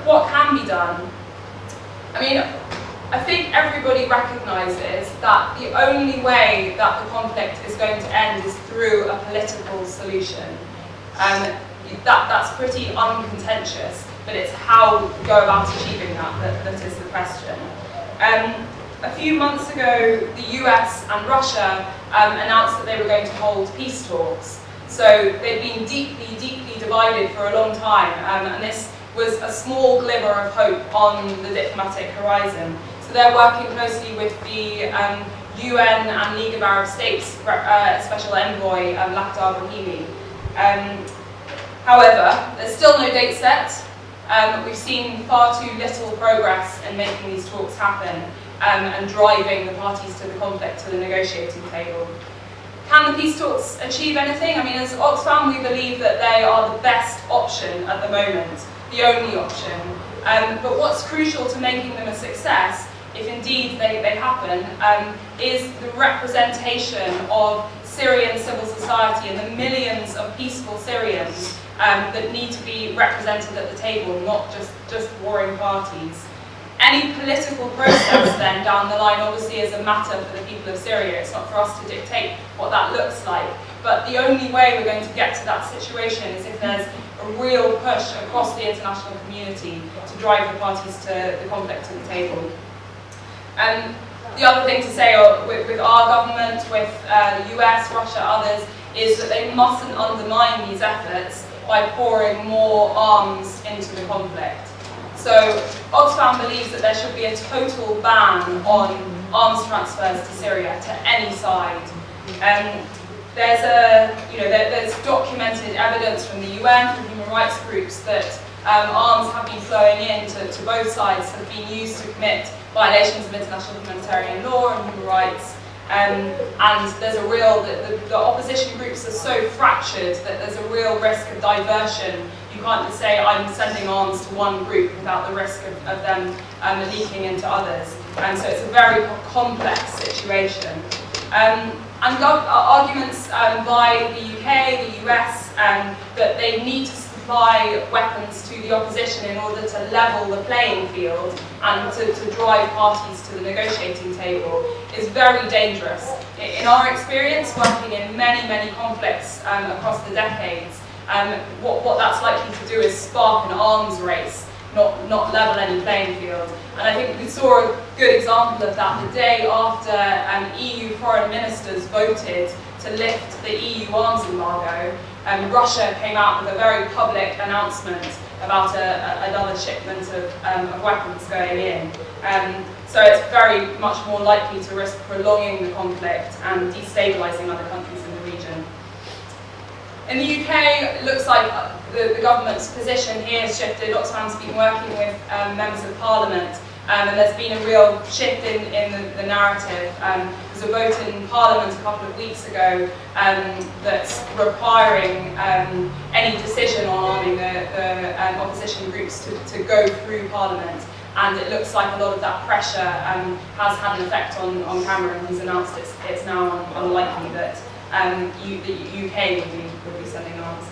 what can be done? I mean, I think everybody recognises that the only way that the conflict is going to end is through a political solution. That's pretty uncontentious, but it's how we go about achieving that is the question. A few months ago, the US and Russia announced that they were going to hold peace talks. So they've been deeply, deeply divided for a long time, and this was a small glimmer of hope on the diplomatic horizon. So they're working closely with the UN and League of Arab States Special Envoy, Lakhdar Brahimi. However, there's still no date set. We've seen far too little progress in making these talks happen and driving the parties to the conflict to the negotiating table. Can the peace talks achieve anything? I mean, as Oxfam, we believe that they are the best option at the moment, the only option. But what's crucial to making them a success, if indeed they happen, is the representation of Syrian civil society and the millions of peaceful Syrians that need to be represented at the table, not just warring parties. Any political process then down the line obviously is a matter for the people of Syria. It's not for us to dictate what that looks like. But the only way we're going to get to that situation is if there's a real push across the international community to drive the parties to the conflict to the table. The other thing to say with our government, with the US, Russia, others, is that they mustn't undermine these efforts by pouring more arms into the conflict. So Oxfam believes that there should be a total ban on arms transfers to Syria, to any side. There's documented evidence from the UN, from human rights groups, that arms have been flowing in to both sides, have been used to commit violations of international humanitarian law and human rights. And there's a real, the opposition groups are so fractured that there's a real risk of diversion. You can't just say, I'm sending arms to one group without the risk of them leaking into others. And so it's a very complex situation. And arguments by the UK, the US, that they need to supply weapons to the opposition in order to level the playing field and to drive parties to the negotiating table is very dangerous. In our experience, working in many, many conflicts across the decades, what that's likely to do is spark an arms race, not level any playing field. And I think we saw a good example of that the day after EU foreign ministers voted to lift the EU arms embargo. Russia came out with a very public announcement about another shipment of weapons going in. So it's very much more likely to risk prolonging the conflict and destabilising other countries in the region. In the UK, it looks like the government's position here has shifted. Oxfam's been working with members of Parliament, and there's been a real shift in the narrative. There's a vote in Parliament a couple of weeks ago that's requiring any decision on arming the opposition groups to go through Parliament. And it looks like a lot of that pressure has had an effect on Cameron. He's announced it's now unlikely that the UK would be sending arms.